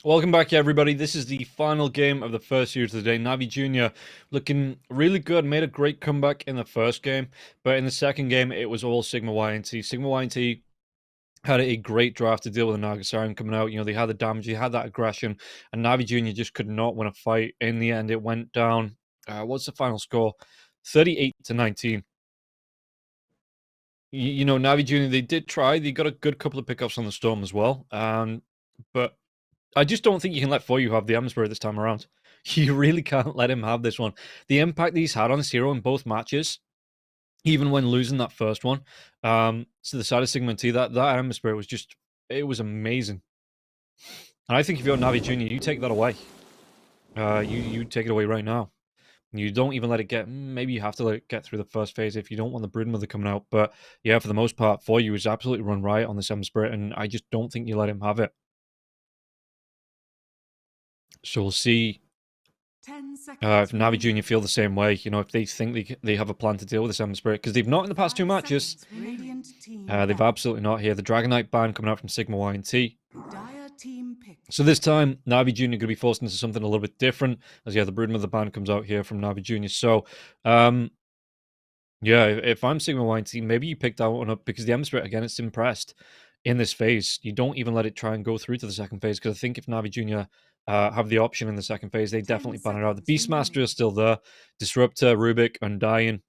Welcome back, everybody. This is the final game of the first series of the day. Navi Jr. looking really good, made a great comeback in the first game, but in the second game, it was all Sigma.YNT. Sigma.YNT had a great draft to deal with the Nagasarian coming out. You know, they had the damage, they had that aggression, and Navi Jr. just could not win a fight. In the end, it went down. What's the final score? 38-19. You know, Navi Jr., they did try. They got a good couple of pickups on the Storm as well. But I just don't think you can let For You have the Emperor this time around. You really can't let him have this one. The impact he's had on his hero in both matches, even when losing that first one, to the side of Sigma.YNT, that Ember Spirit was just, it was amazing. And I think if you're Navi Jr., you take that away. You take it away right now. You don't even let it get, maybe you have to let it get through the first phase if you don't want the Broodmother coming out. But yeah, for the most part, For You is absolutely run riot on this Ember Spirit, and I just don't think you let him have it. So we'll see if Navi Jr. feel the same way, you know, if they think they have a plan to deal with this Ember Spirit, because they've not in the past two matches. They've absolutely not here. The Dragonite ban coming out from Sigma.YNT. So this time, Navi Jr. going to be forced into something a little bit different, as yeah, the Broodmother ban comes out here from Navi Jr. So, yeah, if I'm Sigma.YNT, maybe you pick that one up, because the Ember Spirit, again, it's impressed in this phase. You don't even let it try and go through to the second phase, because I think if Navi Jr. Have the option in the second phase, they definitely ban it out. The Beastmaster is still there. Disruptor, Rubik, Undying.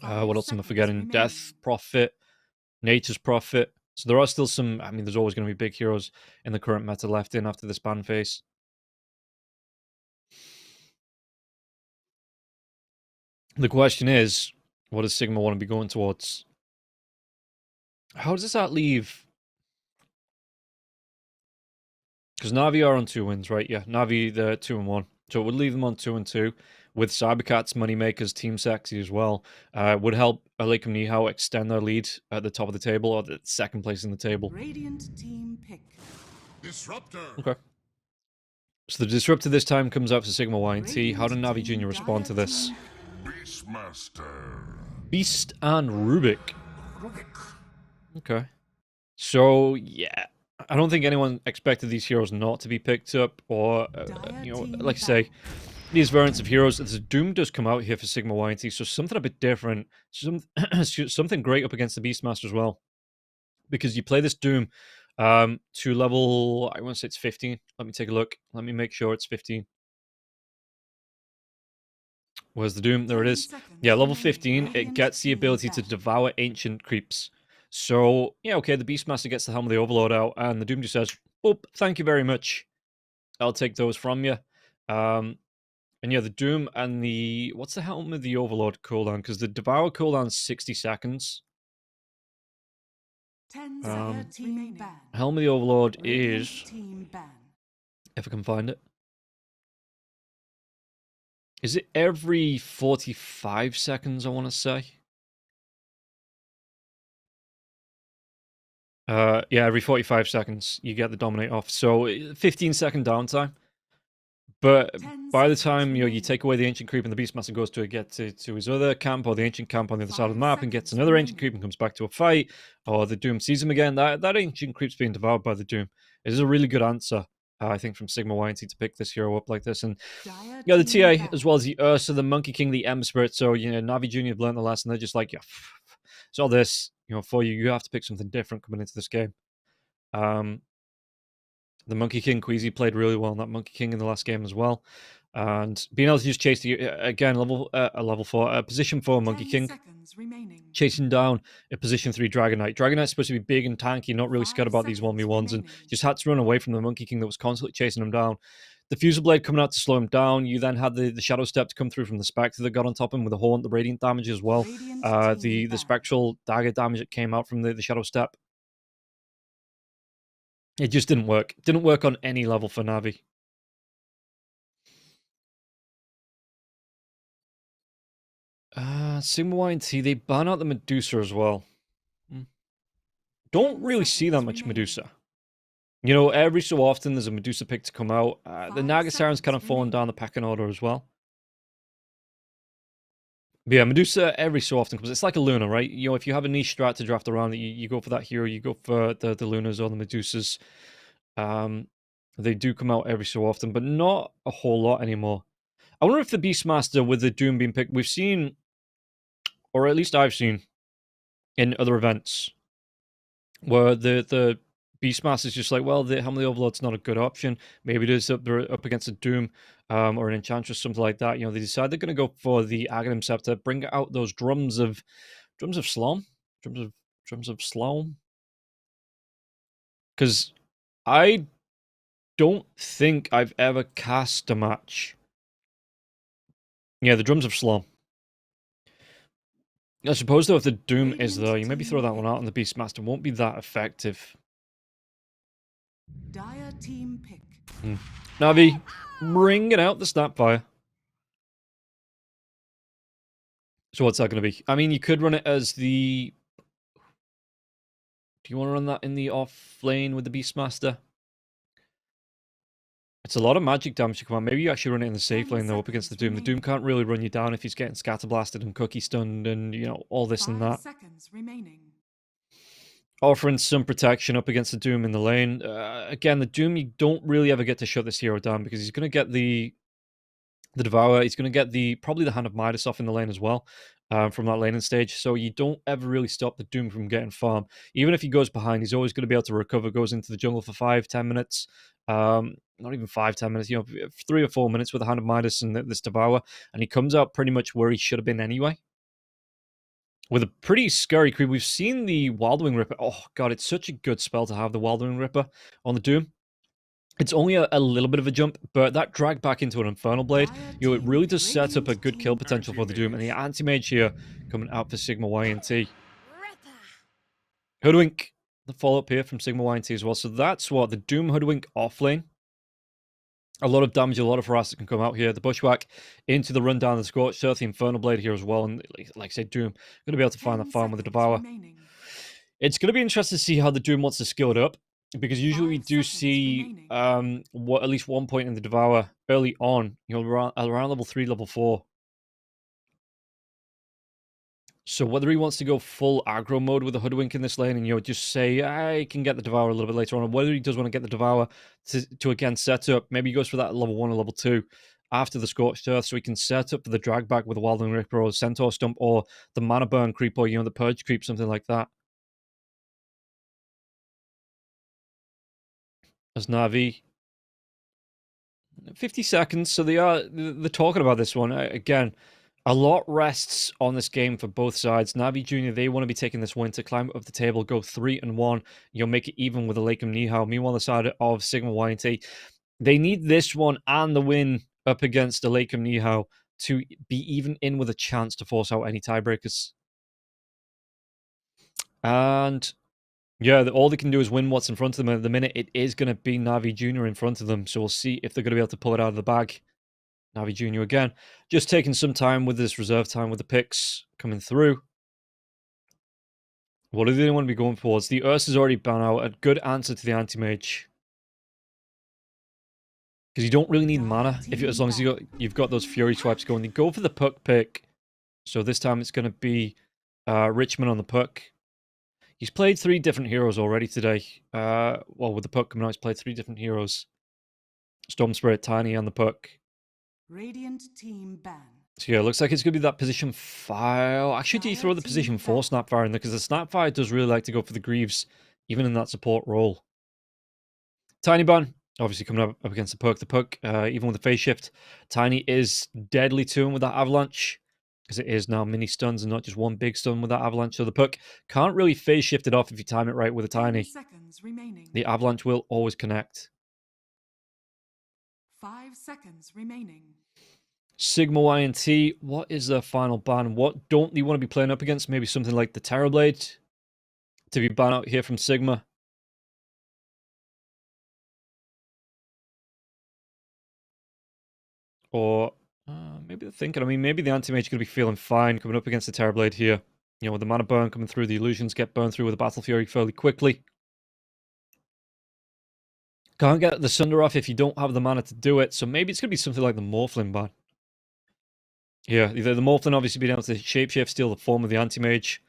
What else am I forgetting? Death Prophet, Nature's Prophet. So there are still some, I mean, there's always going to be big heroes in the current meta left in after this ban phase. The question is, what does Sigma want to be going towards? How does that leave? Because Navi are on 2 wins, right? Yeah, Navi, they're 2-1. So it would leave them on 2-2 with Cybercats, Moneymakers, Team Sexy as well. Would help Aleikum Nihao extend their lead at the top of the table, or the second place in the table. Radiant team pick. Disruptor. Okay. So the Disruptor this time comes out for Sigma.YNT. How do Navi Jr. respond to this? Beastmaster. Beast and Rubik. Okay. So, yeah. I don't think anyone expected these heroes not to be picked up, or, you know, like I say, these variants of heroes. The Doom does come out here for Sigma.YNT, so something a bit different. Something great up against the Beastmaster as well. Because you play this Doom to level, I want to say it's 15. Let me take a look. Let me make sure it's 15. Where's the Doom? There it is. Yeah, level 15, it gets the ability to devour ancient creeps. So, yeah, okay, the Beastmaster gets the Helm of the Overlord out, and the Doom just says, oh, thank you very much. I'll take those from you. And yeah, the Doom and the... What's the Helm of the Overlord cooldown? Because the Devour cooldown's 60 seconds. 10 seconds remaining. Helm of the Overlord Radiant is... team ban. If I can find it. Is it every 45 seconds, I want to say? Yeah, every 45 seconds you get the Dominate off. So 15-second downtime. But by the time you take away the Ancient Creep and the Beastmaster goes to get to his other camp, or the Ancient Camp on the other side of the map, and gets another Ancient Creep and comes back to a fight, or the Doom sees him again, that Ancient Creep's being devoured by the Doom. It is a really good answer, I think, from Sigma.YNT to pick this hero up like this. And yeah, the TA, as well as the Ursa, the Monkey King, the Ember Spirit. So, you know, Navi Jr. have learned the lesson. They're just like, yeah, it's all this, you know, For You. You have to pick something different coming into this game. The Monkey King Queasy played really well on that Monkey King in the last game as well. And being able to just chase the, again, level 4, position 4 Monkey King, chasing down a position 3 Dragonite. Dragonite's supposed to be big and tanky, not really scared about these 1v1s, and just had to run away from the Monkey King that was constantly chasing him down. The Fuser Blade coming out to slow him down. You then had the Shadow Step to come through from the Spectre that got on top of him with the Haunt, the Radiant damage as well. The Spectral Dagger damage that came out from the Shadow Step. It just didn't work. It didn't work on any level for Navi. Sigma.YNT, they ban out the Medusa as well. Don't really see that much Medusa. You know, every so often there's a Medusa pick to come out. The Nagasarian's kind of fallen down the pecking order as well. But yeah, Medusa every so often comes. It's like a Luna, right? You know, if you have a niche strat to draft around, you go for that hero, you go for the Lunas or the Medusas. They do come out every so often, but not a whole lot anymore. I wonder if the Beastmaster with the Doom being picked, we've seen, or at least I've seen, in other events, where the Beastmaster's just like, well, the Hamlet Overload's not a good option. Maybe it is up against a Doom or an Enchantress, something like that. You know, they decide they're going to go for the Aghanim Scepter, bring out those drums of Slom? Drums of Slom? Because I don't think I've ever cast a match. Yeah, the Drums of Slom. I suppose, though, if the Doom is there, you maybe throw that one out on the Beastmaster. Won't be that effective. Dire team pick. Navi, bringing out the Snapfire. So what's that going to be? I mean, you could run it as the... Do you want to run that in the off lane with the Beastmaster? It's a lot of magic damage to come out. Maybe you actually run it in the safe lane, though, up against the Doom. The Doom can't really run you down if he's getting scatterblasted and cookie stunned and, you know, all this and that. 5 seconds remaining. Offering some protection up against the Doom in the lane. Again, the Doom, you don't really ever get to shut this hero down because he's going to get the Devour. He's going to get probably the Hand of Midas off in the lane as well from that laning stage. So you don't ever really stop the Doom from getting farm. Even if he goes behind, he's always going to be able to recover, goes into the jungle for 5-10 minutes. Not even 5-10 minutes, you know, 3 or 4 minutes with the Hand of Midas and this Devour. And he comes out pretty much where he should have been anyway. With a pretty scary creep. We've seen the Wildwing Ripper. Oh, God, it's such a good spell to have the Wildwing Ripper on the Doom. It's only a little bit of a jump, but that drag back into an Infernal Blade, you know, it really does set up a good kill potential for the Doom. And the Anti-Mage here coming out for Sigma.YNT. Hoodwink, the follow-up here from Sigma.YNT as well. So that's what, the Doom Hoodwink offlane. A lot of damage, a lot of harass that can come out here. The Bushwhack into the rundown, the Scorched Earth, the Infernal Blade here as well. And like I said, Doom, going to be able to find that farm with the Devour. It's going to be interesting to see how the Doom wants to skill it up. Because usually we do see at least one point in the Devour early on, you know, around level 3, level 4. So whether he wants to go full aggro mode with the Hoodwink in this lane and, you know, just say, I can get the Devour a little bit later on, or whether he does want to get the Devour to again set up, maybe he goes for that level 1 or level 2 after the Scorched Earth, so he can set up for the drag back with the Wildwing Ripper or Centaur Stump or the Mana Burn creep or, you know, the Purge creep, something like that. As Navi, 50 seconds, so they're talking about this one. Again, a lot rests on this game for both sides. Navi Jr., they want to be taking this win to climb up the table, go 3-1, you know, make it even with the Lakem Nihao. Meanwhile, the side of Sigma.YNT, they need this one and the win up against the Lakem Nihao to be even in with a chance to force out any tiebreakers. And yeah, all they can do is win what's in front of them. At the minute, it is going to be Navi Jr. in front of them. So we'll see if they're going to be able to pull it out of the bag. Navi Jr. again. Just taking some time with this reserve time with the picks coming through. What do they want to be going towards? The Ursa's already banned out. A good answer to the Anti-Mage. Because you don't really need mana as long as you've got those Fury swipes going. They go for the Puck pick. So this time it's going to be Richmond on the Puck. He's played 3 different heroes already today. Well, with the Puck coming out, he's played 3 different heroes. Storm Spirit, Tiny, and the Puck. Radiant team ban. So yeah, it looks like it's going to be that position 5. Actually, do you throw the position 4 Snapfire in there? Because the Snapfire does really like to go for the Greaves, even in that support role. Tiny ban, obviously coming up against the Puck. The Puck, even with the phase shift, Tiny is deadly to him with that Avalanche. Because it is now mini stuns and not just one big stun with that Avalanche. So the Puck can't really phase shift it off if you time it right with a Tiny. 10 seconds remaining. The Avalanche will always connect. 5 seconds remaining. Sigma.YNT, what is their final ban? What don't they want to be playing up against? Maybe something like the Terrorblade to be banned out here from Sigma. Or maybe they're thinking, I mean, maybe the Anti-Mage is going to be feeling fine coming up against the Terrorblade here. You know, with the Mana Burn coming through, the Illusions get burned through with the Battle Fury fairly quickly. Can't get the Sunder off if you don't have the mana to do it, so maybe it's going to be something like the Morphling ban. Yeah, either the Morphling obviously being able to shapeshift, steal the form of the Anti-Mage,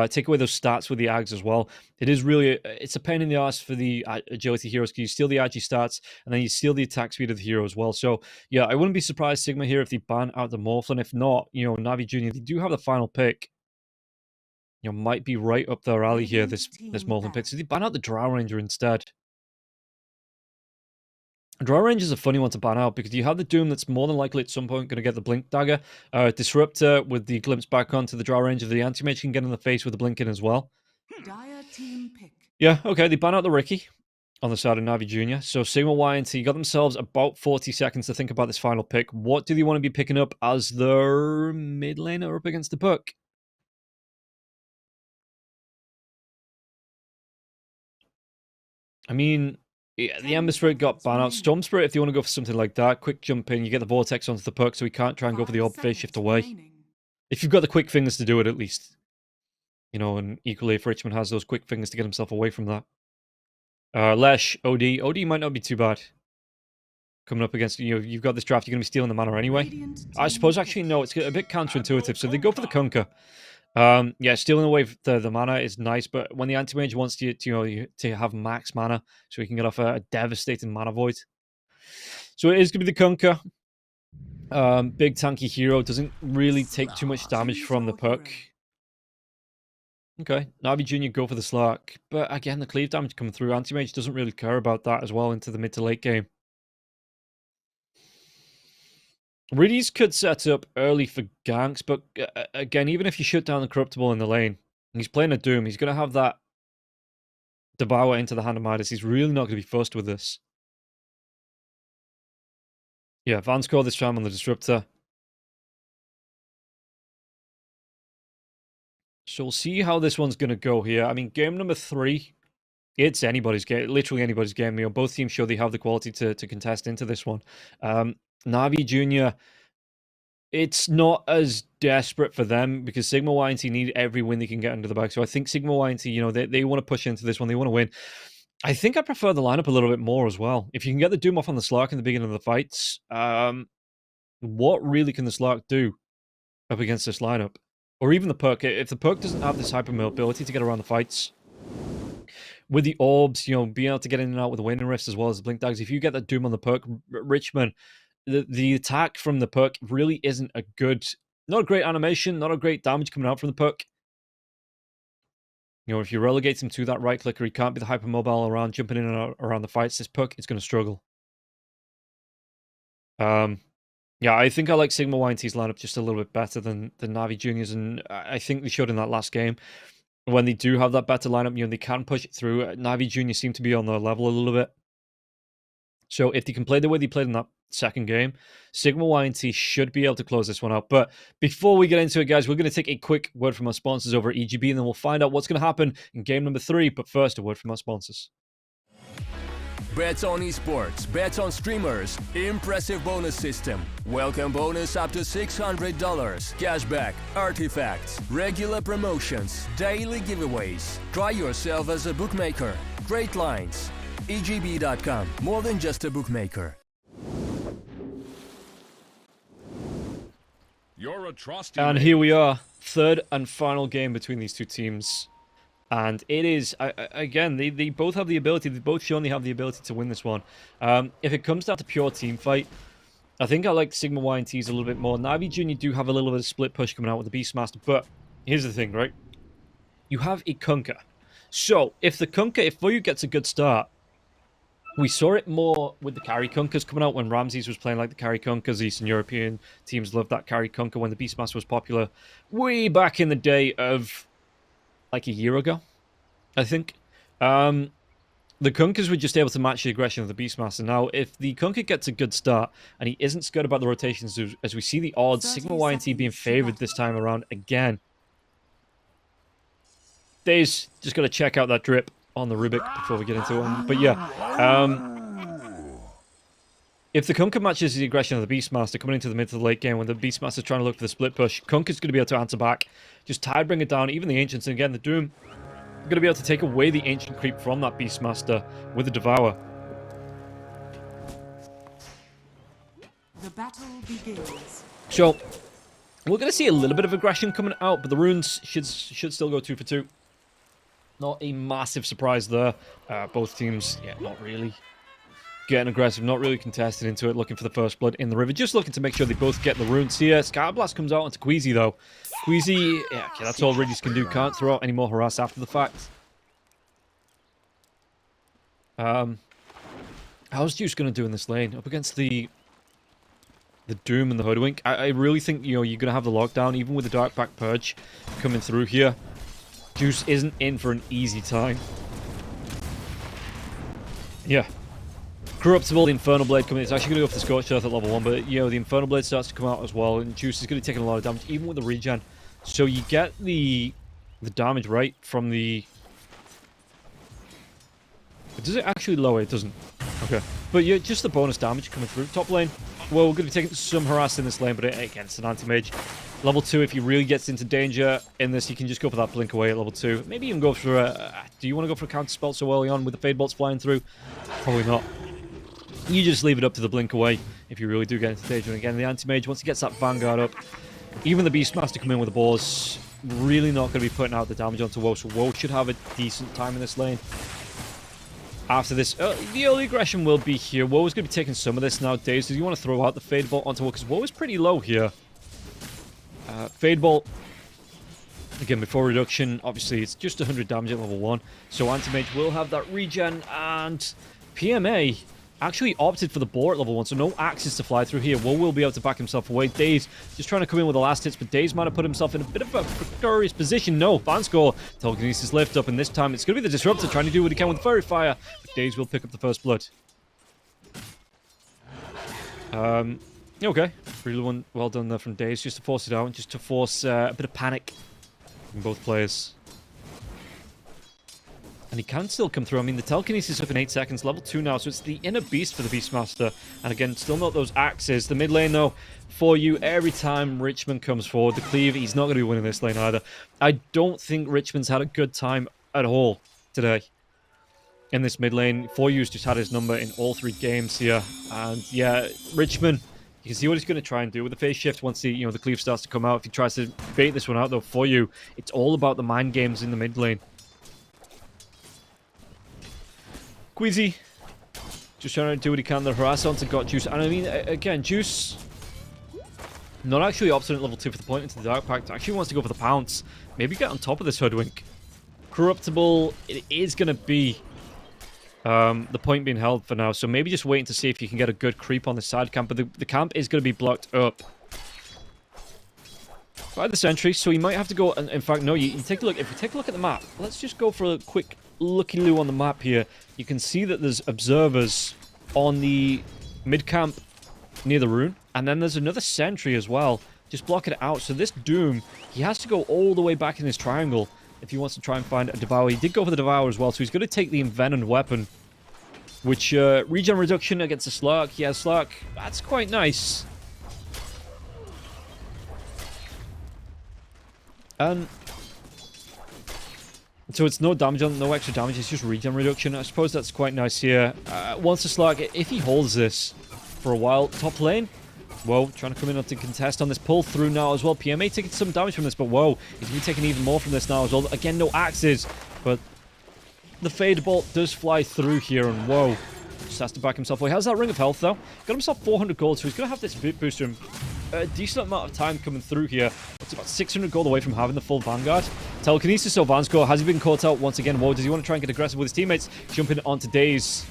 Take away those stats with the Ags as well. It is really, it's a pain in the ass for the agility heroes because you steal the Agi stats and then you steal the attack speed of the hero as well. So yeah, I wouldn't be surprised Sigma here if they ban out the Morphlin. If not, you know, Navi Junior, they do have the final pick. You know, might be right up their alley here, this Morphlin pick. So they ban out the Drow Ranger instead. Drow Ranger is a funny one to ban out because you have the Doom that's more than likely at some point going to get the Blink Dagger. Disruptor with the Glimpse back onto the Drow Ranger. The Anti-Mage can get in the face with the Blink in as well. Dire team pick. Yeah, okay, they ban out the Ricky on the side of Navi Jr. So Sigma.YNT got themselves about 40 seconds to think about this final pick. What do they want to be picking up as their mid laner up against the Puck? I mean, yeah, the Ember Spirit got banned out. Storm Spirit, if they want to go for something like that, quick jump in, you get the Vortex onto the Puck so he can't try and go for the Orb Phase Shift away. If you've got the quick fingers to do it, at least. You know, and equally if Richmond has those quick fingers to get himself away from that. Lesh, OD. OD might not be too bad. Coming up against, you know, you've got this draft, you're going to be stealing the mana anyway. I suppose, actually, no, it's a bit counterintuitive. So they go for the Conquer. Yeah, stealing away the mana is nice, but when the Anti-Mage wants you to, you know, to have max mana, so he can get off a devastating mana void. So it is going to be the Conquer. Big tanky hero, doesn't really take too much damage from the Puck. Okay, Navi Jr. go for the Slark, but again, the cleave damage coming through. Anti-Mage doesn't really care about that as well into the mid to late game. Riddies could set up early for ganks, but again, even if you shut down the Corruptible in the lane, and he's playing a Doom, he's going to have that Devour into the hand of Midas. He's really not going to be fussed with this. Yeah, Van scored this time on the Disruptor. So we'll see how this one's going to go here. I mean, game number 3, it's anybody's game, literally anybody's game. You know, both teams show they have the quality to contest into this one. Navi Jr., it's not as desperate for them because Sigma.YNT need every win they can get under the bag. So I think Sigma.YNT, you know, they want to push into this one. They want to win. I think I prefer the lineup a little bit more as well. If you can get the Doom off on the Slark in the beginning of the fights, what really can the Slark do up against this lineup? Or even the Puck. If the Puck doesn't have this hyper mobility to get around the fights, with the orbs, you know, being able to get in and out with the Wind and Rifts as well as the Blink Daggers, if you get that Doom on the Puck, Richmond, the attack from the Puck really isn't a good, not a great animation, not a great damage coming out from the Puck. You know, if you relegate him to that right clicker, he can't be the hypermobile around, jumping in and out around the fights. This Puck is going to struggle. Yeah, I think I like Sigma.YNT's lineup just a little bit better than Navi Juniors, and I think they showed in that last game. When they do have that better lineup, you know, they can push it through. Navi Junior seem to be on their level a little bit. So if they can play the way they played in that second game, Sigma.YNT should be able to close this one out. But before we get into it, guys, we're going to take a quick word from our sponsors over at EGB, and then we'll find out what's going to happen in game number 3. But first, a word from our sponsors. Bets on esports, bets on streamers, impressive bonus system. Welcome bonus up to $600. Cashback, artifacts, regular promotions, daily giveaways. Try yourself as a bookmaker. Great lines. EGB.com, more than just a bookmaker. You're a trusty And mate. here we are, third and final game between these two teams. And it is, again, they both have the ability, they both shown they have the ability to win this one. If it comes down to pure team fight, I think I like Sigma.YNT's a little bit more. Navi Junior do have a little bit of split push coming out with the Beastmaster, but here's the thing, right? You have a Kunkka. So, if the Kunkka, if Voyu gets a good start, we saw it more with the carry Kunkkas coming out when Ramses was playing like the carry Kunkkas. Eastern European teams loved that carry Kunkka when the Beastmaster was popular way back in the day of like a year ago, I think. The Kunkkas were just able to match the aggression of the Beastmaster. Now, if the Kunkka gets a good start and he isn't scared about the rotations, as we see the odds, Sigma.YNT being favored this time around again. Days, just got to check out that drip on the Rubik before we get into it. But yeah, if the Kunkka matches the aggression of the Beastmaster coming into the mid to the late game when the Beastmaster's trying to look for the split push, Kunkka's going to be able to answer back. Just Tide bring it down, even the Ancients, and again, the Doom going to be able to take away the Ancient creep from that Beastmaster with the Devour. The battle begins. So, We're going to see a little bit of aggression coming out, but the runes should still go 2 for 2. Not a massive surprise there. Both teams, yeah, not really getting aggressive, not really contesting into it, looking for the first blood in the river, just looking to make sure they both get the runes here. Skyblast comes out onto Queasy, though. Queasy, yeah, okay, that's all Regis can do. Can't throw out any more harass after the fact. How's Juice going to do in this lane? Up against the Doom and the Hoodwink. I really think, you know, you're going to have the lockdown, even with the Dark Pack Purge coming through here. Juice isn't in for an easy time. Yeah. Corruptible, the Infernal Blade coming in. It's actually going to go for the Scorched Earth at level 1, but, you know, the Infernal Blade starts to come out as well, and Juice is going to be taking a lot of damage, even with the regen. So you get the damage, right, from the... Does it actually lower? It doesn't. Okay. But yeah, just the bonus damage coming through. Top lane, well, we're going to be taking some harass in this lane, but again, it's an anti-mage. Level 2, if he really gets into danger in this, you can just go for that blink away at level 2. Maybe even go for a... do you want to go for a counter spell so early on with the Fade Bolts flying through? Probably not. You just leave it up to the blink away if you really do get into danger. And again, the anti-mage, once he gets that Vanguard up, even the Beastmaster come in with the boars, really not going to be putting out the damage onto Woe, so Woe should have a decent time in this lane. After this, the early aggression will be here. Woe is going to be taking some of this now. Daze, do you want to throw out the Fade Bolt onto Woe? Because Woe is pretty low here. Fade Bolt, again, before reduction, obviously it's just 100 damage at level 1. So Anti-Mage will have that regen, and PMA actually opted for the boar at level 1, so no axes to fly through here. Woe will be able to back himself away. Daze just trying to come in with the last hits, but Daze might have put himself in a bit of a precarious position. No, Vanscore, telekinesis lift up, and this time it's going to be the Disruptor trying to do what he can with Fairy Fire, but Daze will pick up the first blood. Okay, really well done there from Daze, just to force it out, just to force a bit of panic from both players. And he can still come through. I mean, the telekinesis up in 8 seconds, level 2 now, so it's the inner beast for the Beastmaster. And again, still not those axes. The mid lane, though, for you, every time Richmond comes forward, the cleave, he's not going to be winning this lane either. I don't think Richmond's had a good time at all today in this mid lane. For you's just had his number in all 3 games here. And yeah, Richmond, you can see what he's going to try and do with the phase shift once the cleave starts to come out. If he tries to bait this one out, though, for you, it's all about the mind games in the mid lane. Queasy, just trying to do what he can. The harass onto got Juice. And I mean, again, Juice, not actually opting at level 2 for the point into the Dark Pact. Actually wants to go for the pounce. Maybe get on top of this Hoodwink. Corruptible, it is going to be the point being held for now. So maybe just waiting to see if you can get a good creep on the side camp. But the camp is going to be blocked up by the sentry. So he might have to go. And in fact, no, you take a look. If you take a look at the map, let's just go for a quick looky-loo on the map here. You can see that there's observers on the mid-camp near the rune. And then there's another sentry as well, just blocking it out. So this Doom, he has to go all the way back in his triangle if he wants to try and find a Devour. He did go for the Devour as well, so he's going to take the Envenomed Weapon, which regen reduction against the Slurk. Yeah, Slurk, that's quite nice. And so it's no damage on, no extra damage, it's just regen reduction. I suppose that's quite nice here. Once the Slurk, if he holds this for a while, top lane, whoa, trying to come in to contest on this pull through now as well. PMA taking some damage from this, but whoa, he's going to be taking even more from this now as well. Again, no axes, but the Fade Bolt does fly through here, and whoa, just has to back himself away. How's that Ring of Health, though? Got himself 400 gold, so he's going to have this booster in a decent amount of time coming through here. It's about 600 gold away from having the full Vanguard. Telekinesis or Vanscore, has he been caught out once again? Whoa, does he want to try and get aggressive with his teammates? Jumping onto Daze.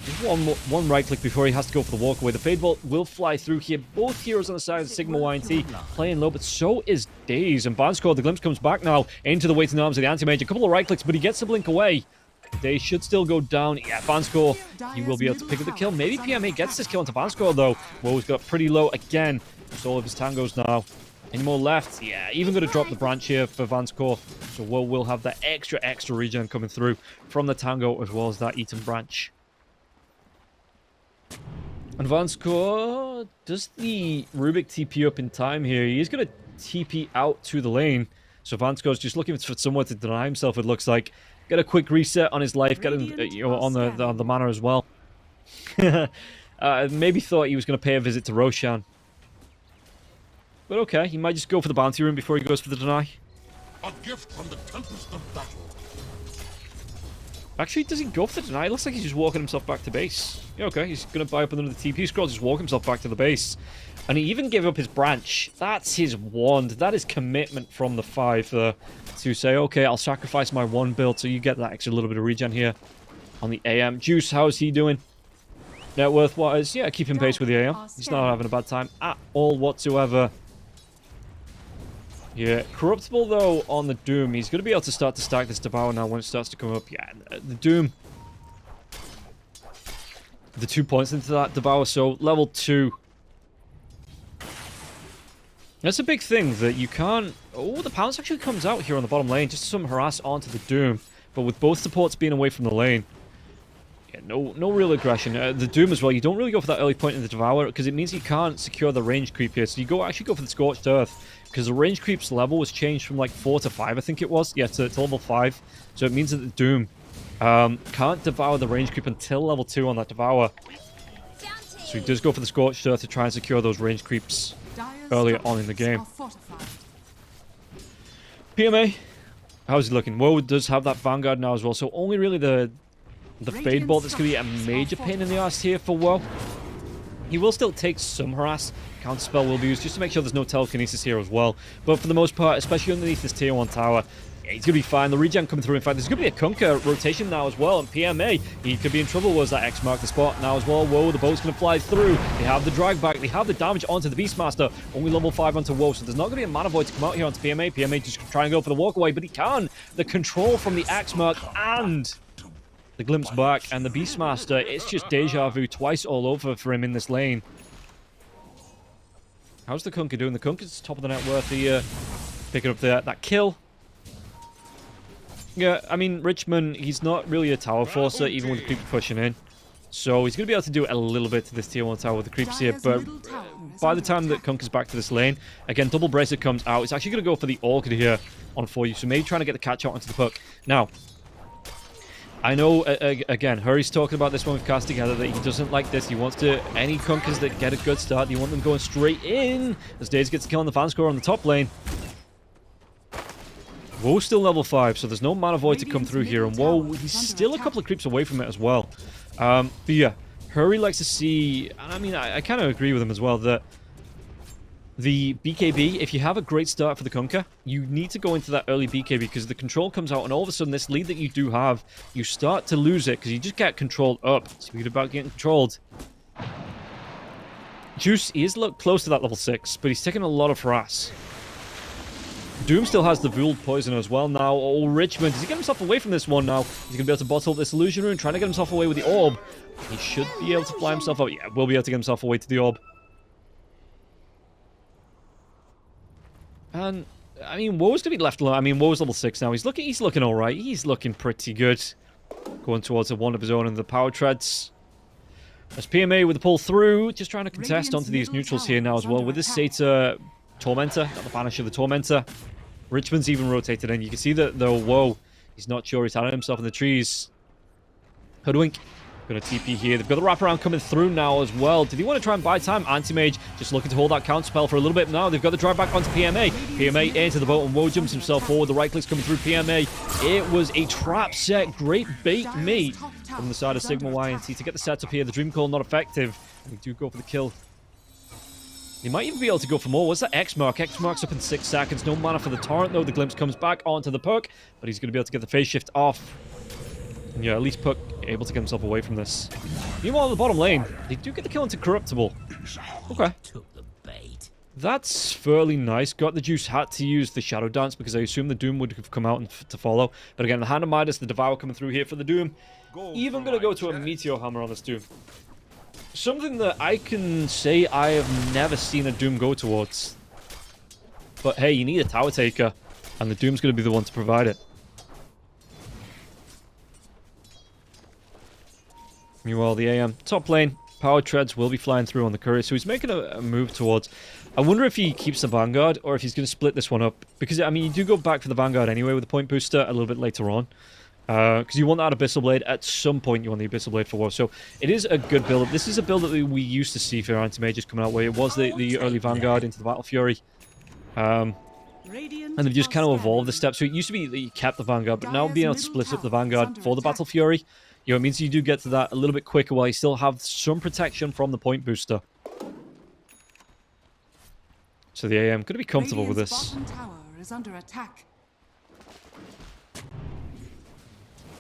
Just one right click before he has to go for the walkaway. The Fade Bolt will fly through here. Both heroes on the side of Sigma.YNT playing low, but so is Daze. And Vanscore, the glimpse comes back now into the waiting arms of the anti-mage. A couple of right clicks, but he gets the blink away. Daze should still go down. Yeah, Vanscore, he will be able to pick up the kill. Maybe PMA gets this kill onto Vanscore, though. Woe's got pretty low again. Just all of his tangos now. Any more left? Yeah, even going to drop the branch here for Vanscore. So Woe will have that extra regen coming through from the tango as well as that eaten branch. And Vanscore, does the Rubik TP up in time here? He is going to TP out to the lane. So Vanscore's just looking for somewhere to deny himself, it looks like. Get a quick reset on his life, get him on the mana as well. Maybe thought he was going to pay a visit to Roshan. But okay, he might just go for the bounty room before he goes for the deny. A gift from the tempest of battle. Actually, does he go for the deny? It looks like he's just walking himself back to base. Yeah, okay, he's going to buy up another TP scroll, just walk himself back to the base. And he even gave up his branch. That's his wand. That is commitment from the 5 to say, okay, I'll sacrifice my 1 build so you get that extra little bit of regen here on the AM. Juice, how's he doing? Net worth-wise, yeah, keeping pace with the AM. He's not having a bad time at all whatsoever. Yeah, Corruptible, though, on the Doom. He's going to be able to start to stack this Devour now when it starts to come up. Yeah, the Doom. The 2 points into that Devour, so level 2. That's a big thing, that you can't... Oh, the Pounce actually comes out here on the bottom lane, just some harass onto the Doom. But with both supports being away from the lane, yeah, no real aggression. The Doom as well, you don't really go for that early point in the Devour, because it means you can't secure the range creep here. So you actually go for the Scorched Earth, because the range creep's level was changed from like 4 to 5, I think it was. Yeah, to level 5. So it means that the Doom can't devour the range creep until level 2 on that Devour. So he does go for the Scorched Earth to try and secure those range creeps earlier on in the game. PMA, how's he looking? Woe does have that Vanguard now as well, so only really the Fade Bolt that's going to be a major pain in the ass here for Woe. He will still take some harass. Counterspell will be used just to make sure there's no telekinesis here as well. But for the most part, especially underneath this tier 1 tower, yeah, he's going to be fine. The regen coming through. In fact, there's going to be a Kunkka rotation now as well. And PMA, he could be in trouble. Was that X mark the spot now as well? Whoa, the boat's going to fly through. They have the drag back. They have the damage onto the Beastmaster. Only level 5 onto Woe. So there's not going to be a mana void to come out here onto PMA. PMA just trying to go for the walk away, but he can. The control from the X mark and the glimpse back. And the Beastmaster, it's just deja vu twice all over for him in this lane. How's the Kunkka doing? The Kunkka's top of the net worth here. Picking up that kill. Yeah, I mean, Richmond, he's not really a tower forcer, even with the creeps pushing in. So he's going to be able to do a little bit to this tier 1 tower with the creeps here. But by the time that Kunkka's back to this lane, again, double bracer comes out. It's actually going to go for the Orchid here on for you. So maybe trying to get the catch out onto the puck. Now, I know, again, Hurry's talking about this one with Cast Together, that he doesn't like this. He wants to, any Kunkkas that get a good start, you want them going straight in. As Daze gets the kill on the fan score on the top lane. Woe's still level 5, so there's no mana void to come through here. And Woe, he's still a couple of creeps away from it as well. But yeah, Hurry likes to see, and I mean, I kind of agree with him as well, that the BKB, if you have a great start for the Kunkka, you need to go into that early BKB because the control comes out and all of a sudden this lead that you do have, you start to lose it because you just get controlled up. Speaking about getting controlled. Juice, he is close to that level 6, but he's taking a lot of harass. Doom still has the Vuld Poison as well now. Oh, Richmond, does he get himself away from this one now? He's going to be able to bottle up this Illusion Rune, trying to get himself away with the Orb. He should be able to fly himself out. Yeah, will be able to get himself away to the Orb. And, I mean, Woe's going to be left alone. I mean, Woe's level 6 now. He's looking alright. He's looking pretty good. Going towards a one of his own in the Power Treads. As PMA with the pull through, just trying to contest onto these neutrals here now as well. With this Satyr Tormentor, not the Banisher, the Tormentor. Richmond's even rotated in. You can see that, though, Woe, he's not sure. He's hiding himself in the trees. Hoodwink. Going to TP here. They've got the wraparound coming through now as well. Did he want to try and buy time? Anti-Mage just looking to hold that counter spell for a little bit now. They've got the drive back onto PMA. PMA into the boat and Woe jumps himself forward. The right click's coming through PMA. It was a trap set. Great bait mate from the side of Sigma.YNT to get the setup here. The Dream Call not effective. We do go for the kill. He might even be able to go for more. What's that X mark? X mark's up in 6 seconds. No mana for the Torrent though. The Glimpse comes back onto the Puck, but he's going to be able to get the phase shift off. And yeah, at least Puck able to get himself away from this. Meanwhile, on the bottom lane, they do get the kill into Corruptible. Okay. That's fairly nice. Got the Juice, had to use the Shadow Dance because I assume the Doom would have come out to follow. But again, the Hand of Midas, the Devour coming through here for the Doom. Even going to go to a Meteor Hammer on this Doom. Something that I can say I have never seen a Doom go towards. But hey, you need a Tower Taker, and the Doom's going to be the one to provide it. Meanwhile, the AM top lane, Power Treads will be flying through on the Courier, so he's making a move towards... I wonder if he keeps the Vanguard, or if he's going to split this one up. Because, I mean, you do go back for the Vanguard anyway with the Point Booster a little bit later on. Because you want that Abyssal Blade at some point. You want the Abyssal Blade for WoW. So it is a good build. This is a build that we used to see for anti-mages coming out, where it was the early Vanguard into the Battle Fury. And they've just kind of evolved the steps. So it used to be that you kept the Vanguard, but now being able to split up the Vanguard for the Battle Fury, you know, it means you do get to that a little bit quicker while you still have some protection from the point booster. So the AM going to be comfortable with this. Is under attack.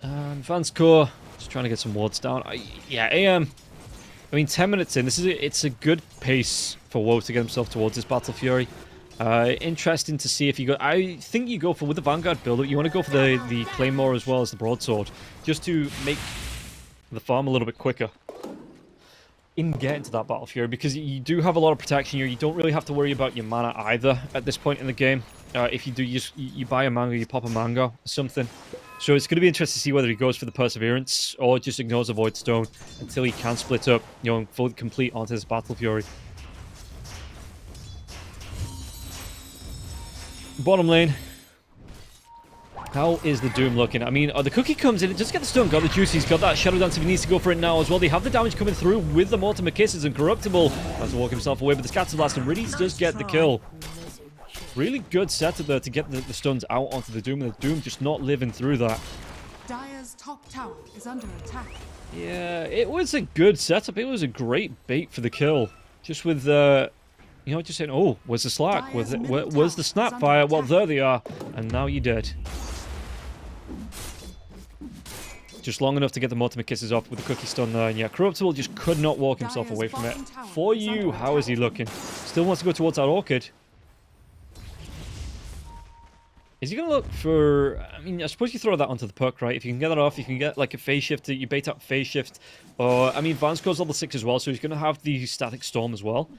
And Advanced Core, just trying to get some wards down. Yeah, AM. I mean, 10 minutes in, it's a good pace for WoW to get himself towards this Battle Fury. Interesting to see if you go. I think you go for, with the Vanguard build, you want to go for the Claymore as well as the Broadsword, just to make the farm a little bit quicker in getting to that Battle Fury, because you do have a lot of protection here. You don't really have to worry about your mana either at this point in the game. If you do, you buy a mango, you pop a mango, or something. So it's going to be interesting to see whether he goes for the Perseverance or just ignores the Void Stone until he can split up, you know, and fully complete onto this Battle Fury. Bottom lane. How is the Doom looking? I mean, the Cookie comes in, it does get the stun, got the juice, he's got that Shadow Dance if he needs to go for it now as well. They have the damage coming through with the Mortimer Kisses, and Corruptible has to walk himself away, but the Scatter Blast, and Riddies does get the kill. Really good setup there to get the stuns out onto the Doom, and the Doom just not living through that. Dire's top tower is under attack. Yeah, it was a good setup. It was a great bait for the kill. Just with, you know, just saying, oh, where's the Slack? Where's the Snapfire? Well, there they are. And now you're dead. Just long enough to get the Mortimer Kisses off with the Cookie Stun there. And yeah, Corruptible just could not walk himself away from it. For you, how is he looking? Still wants to go towards that Orchid. Is he going to look for... I mean, I suppose you throw that onto the puck, right? If you can get that off, you can get like a phase shift. You bait out phase shift. Or, I mean, Vance goes level 6 as well, so he's going to have the Static Storm as well.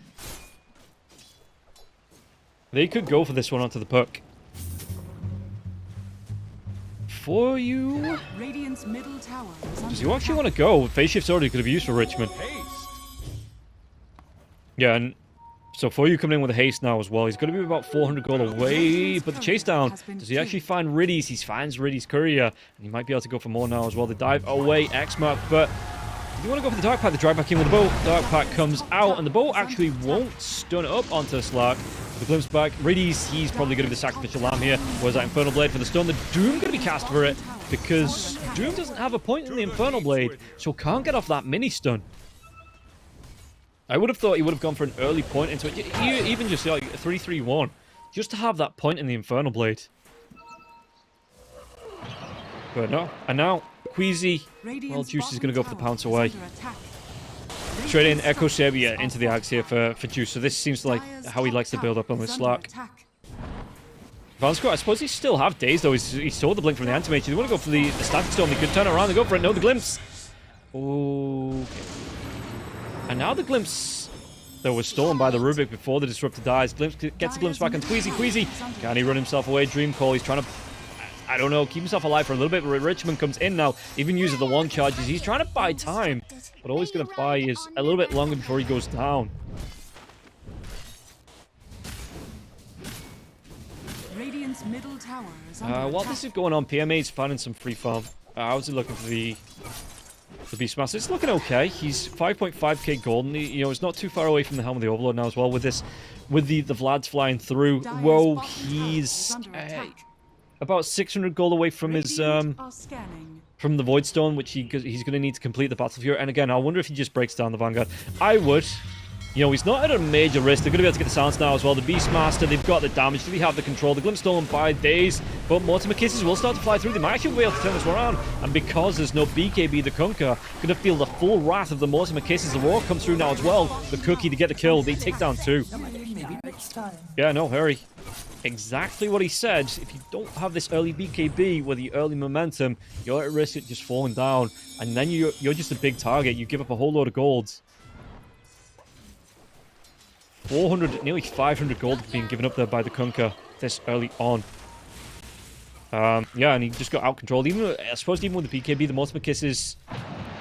They could go for this one onto the puck. For you... Radiant's middle tower is under Does he actually want to go? Phase shift's already could have used for Richmond. Yeah, and... So for you coming in with a haste now as well. He's going to be about 400 gold away, but the chase down. Does he actually find Riddies? He finds Riddies' courier, and he might be able to go for more now as well. The dive away, X-Mark, but do you want to go for the Dark Pack? The drive back in with the bow. Dark Pack comes out, and the bow actually won't stun up onto Slack. The glimpse back. Riddies, he's probably going to be the sacrificial lamb here. Where's that Infernal Blade for the stun? The Doom going to be cast for it, because Doom doesn't have a point in the Infernal Blade, so can't get off that mini stun. I would have thought he would have gone for an early point into it, even just like a 3-3-1, just to have that point in the Infernal Blade. But no, and now Queasy, well, Juice is going to go for the pounce away. Straight in, Echo Sabia into the Axe here for Juice, so this seems like how he likes to build up on this Slack. Vansco, I suppose he still have days though, he saw the blink from the Antimage. They want to go for the Static Storm, they could turn around and go for it, no, the Glimpse. Okay. And now the Glimpse that was stolen by the Rubik before the Disruptor dies. Glimpse gets the Glimpse back on Queasy. Queasy, can he run himself away? Dream Call, he's trying to, I don't know, keep himself alive for a little bit. But Richmond comes in now, even uses the one charges. He's trying to buy time, but all he's going to buy is a little bit longer before he goes down. Radiant's middle tower is under While attack. this is going on, PMA's finding some free farm. How's he looking for the Beastmaster? It's looking okay. He's 5.5k gold, and you know, it's not too far away from the Helm of the Overlord now as well. With this, with the Vlads flying through, whoa, he's about 600 gold away from his from the Void Stone, which he's going to need to complete the Battle Fury. And again, I wonder if he just breaks down the Vanguard. I would. You know, he's not at a major risk. They're going to be able to get the silence now as well. The Beastmaster, they've got the damage. Do they have the control? The Glimpse stolen by days. But Mortimer Kisses will start to fly through. They might actually be able to turn this one around. And because there's no BKB, the Kunka, going to feel the full wrath of the Mortimer Kisses. The Roar comes through now as well. The Cookie to get the kill. They take down 2. Yeah, no, hurry. Exactly what he said. If you don't have this early BKB with the early momentum, you're at risk of just falling down. And then you're just a big target. You give up a whole load of gold. 400, nearly 500 gold being given up there by the Kunka this early on. Yeah, and he just got out-controlled. Even, I suppose even with the BKB, the Mortimer Kisses...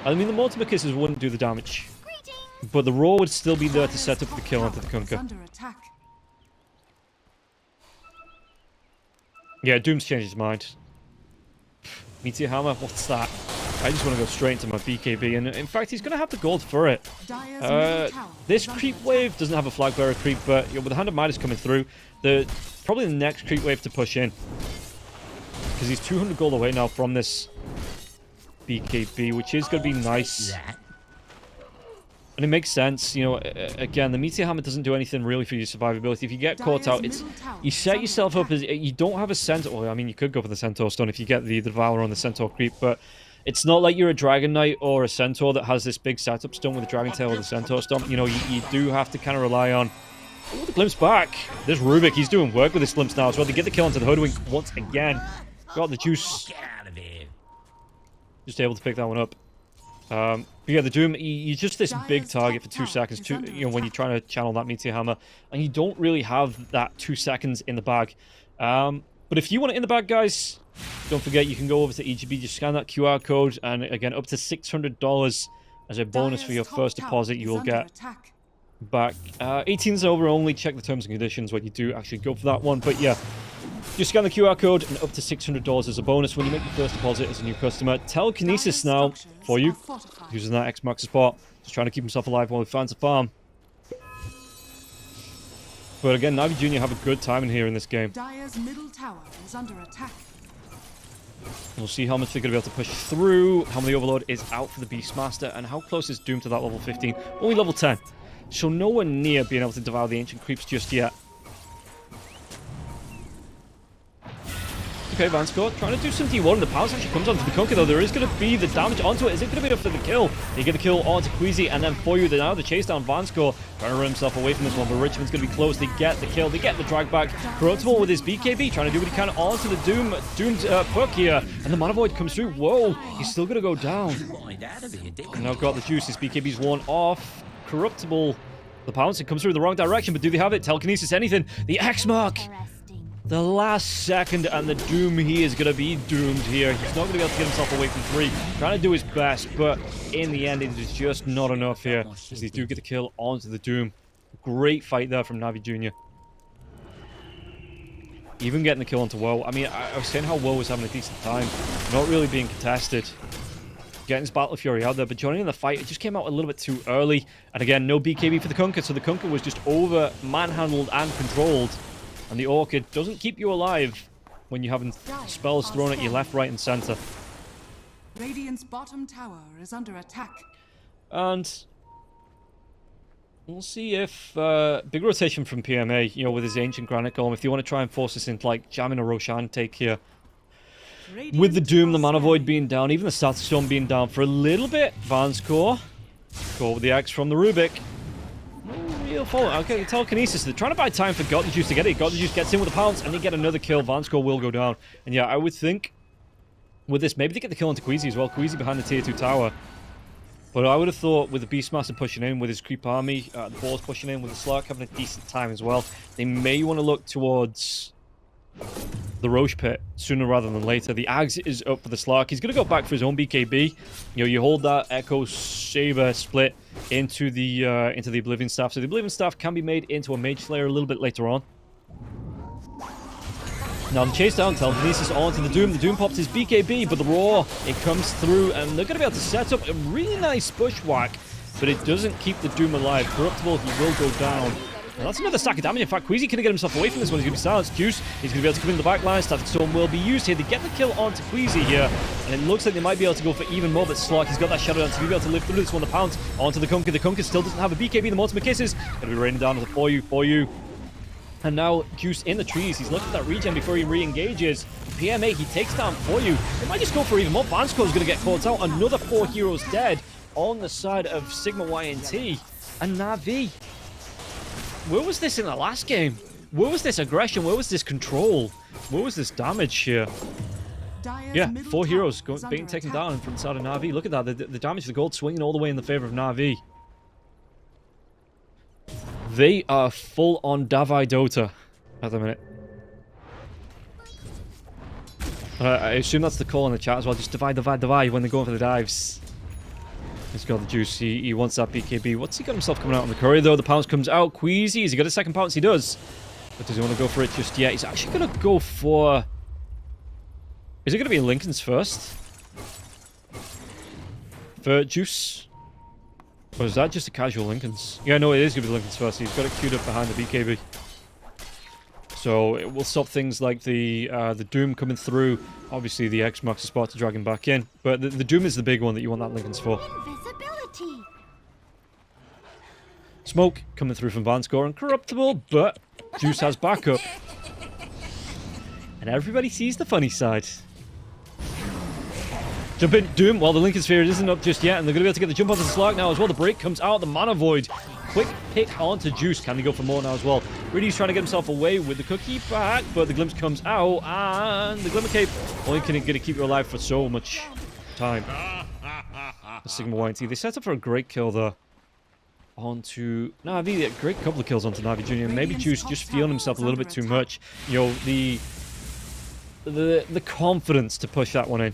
I mean, the Mortimer Kisses wouldn't do the damage. But the Roar would still be there to set up the kill onto the Kunka. Yeah, Doom's changed his mind. Meteor Hammer, what's that? I just want to go straight into my BKB, and in fact, he's going to have the gold for it. Dire's middle tower This is under creep attack. wave doesn't have a flag bearer creep, but with the Hand of Midas coming through, probably the next creep wave to push in. Because he's 200 gold away now from this BKB, which is going to be nice. And it makes sense, you know, again, the Meteor Hammer doesn't do anything really for your survivability. If you get caught out, you set yourself up as, you don't have a Centaur. Well, I mean, you could go for the Centaur Stone if you get the Devourer on the Centaur creep, but it's not like you're a Dragon Knight or a Centaur that has this big setup stone with a Dragon Tail or the Centaur Stomp. You know, you do have to kind of rely on... Oh, the Glimpse back. This Rubik, he's doing work with this Glimpse now as well. They get the kill onto the Hoodwink once again. Got the juice. Just able to pick that one up. But yeah, the Doom, you're just this big target for 2 seconds, you know, when you're trying to channel that Meteor Hammer, and you don't really have that 2 seconds in the bag. But if you want it in the bag, guys, don't forget you can go over to EGB, just scan that QR code, and again, up to $600 as a bonus for your first deposit, you will get back. 18s over only, check the terms and conditions when you do actually go for that one, but yeah. Just scan the QR code and up to $600 as a bonus when you make your first deposit as a new customer. Telekinesis now for you, using that X marks the spot. Just trying to keep himself alive while he finds a farm. But again, Navi Jr. have a good time in here in this game. Dire's middle tower is under attack. We'll see how much they're going to be able to push through, how many Overlord is out for the Beastmaster, and how close is Doom to that level 15. Only level 10. So nowhere near being able to devour the Ancient Creeps just yet. Okay, Vanscourt trying to do some D1, and the power actually comes onto the Conker, though. There is going to be the damage onto it. Is it going to be enough for the kill? They get the kill onto Queasy, and then for you, now the chase down Vanscourt, trying to run himself away from this one, but Richmond's going to be close. They get the kill, they get the drag back. Corruptible with his BKB, trying to do what he can onto the Doomed Puck here, and the Mana Void comes through. Whoa, he's still going to go down. And now got the juice, his BKB's one off. Corruptible, the pounce, it comes through the wrong direction, but do they have it? Telekinesis, anything. The X mark! The last second, and the Doom, he is going to be doomed here. He's not going to be able to get himself away from 3. Trying to do his best, but in the end, it is just not enough here, as they do get the kill onto the Doom. Great fight there from Navi Jr. Even getting the kill onto Woe. I mean, I was saying how Woe was having a decent time. Not really being contested. Getting his Battle Fury out there, but joining in the fight, it just came out a little bit too early. And again, no BKB for the Kunkka, so the Kunkka was just over manhandled and controlled. And the Orchid doesn't keep you alive when you're having spells thrown at you left, right, and center. Radiant's bottom tower is under attack. And we'll see if big rotation from PMA, you know, with his Ancient Granite Golem, if you want to try and force us into like jamming a Roshan take here. With the Doom, the Mana Void being down, even the Static Storm being down for a little bit. Vanscourt, go with the Axe from the Rubik. Real follow. Okay, the Telekinesis. They're trying to buy time for God the Juice to get it. God the Juice gets in with a pounce, and they get another kill. Vanscourt will go down. And yeah, I would think with this, maybe they get the kill onto Queasy as well. Queasy behind the tier 2 tower. But I would have thought with the Beastmaster pushing in, with his creep army, the Boars pushing in, with the Slark having a decent time as well, they may want to look towards the Roche Pit sooner rather than later. The Ags is up for the Slark. He's going to go back for his own BKB. You know, you hold that Echo Saber split into the Oblivion Staff. So the Oblivion Staff can be made into a Mage Slayer a little bit later on. Now the chase down, Telekinesis onto the Doom. The Doom pops his BKB, but the Roar, it comes through, and they're going to be able to set up a really nice bushwhack, but it doesn't keep the Doom alive. Corruptible, he will go down. And that's another stack of damage. In fact, Queasy can get himself away from this one. He's going to be silenced. Juice, he's going to be able to come in the back line. Static Storm will be used here. They get the kill onto Queasy here. And it looks like they might be able to go for even more, but Slark, he's got that Shadow Dance. He'll be able to live through this one. The pounce onto the Kunkka. The Kunkka still doesn't have a BKB. The Mortimer Kisses. Going to be raining down with a for you. And now Juice in the trees. He's looking at that regen before he re-engages. PMA, he takes down for you. They might just go for even more. Vanscourt is going to get caught out. Another 4 heroes dead on the side of Sigma.YNT. And Navi. Where was this in the last game? Where was this aggression? Where was this control? Where was this damage here? Yeah, 4 heroes being taken down from the side of Navi. Look at that. The damage, the gold swinging all the way in the favor of Navi. They are full on Davai Dota at the minute. I assume that's the call in the chat as well. Just divide when they're going for the dives. He's got the juice. He wants that BKB. What's he got himself coming out on the courier, though? The pounce comes out. Queasy. Has he got a second pounce? He does. But does he want to go for it just yet? He's actually going to go for Is it going to be Lincoln's first? For Juice? Or is that just a casual Lincoln's? Yeah, no, it is going to be Lincoln's first. He's got it queued up behind the BKB. So it will stop things like the Doom coming through. Obviously, the X marks the spot to drag him back in. But the Doom is the big one that you want that Lincoln's for. Invisibility. Smoke coming through from Vanscore and Corruptible, but Juice has backup. And everybody sees the funny side. Jump in, Doom. Well, the Lincoln Sphere isn't up just yet, and they're going to be able to get the jump onto the Slark now as well. The break comes out, the Mana Void. Quick pick onto Juice. Can he go for more now as well? Really trying to get himself away with the cookie back, but the glimpse comes out, and the Glimmer Cape only going to keep you alive for so much time. The Sigma.YNT. They set up for a great kill there. Onto Navi. A great couple of kills onto Navi Jr. Maybe Juice just feeling himself a little bit too much. You know, the confidence to push that one in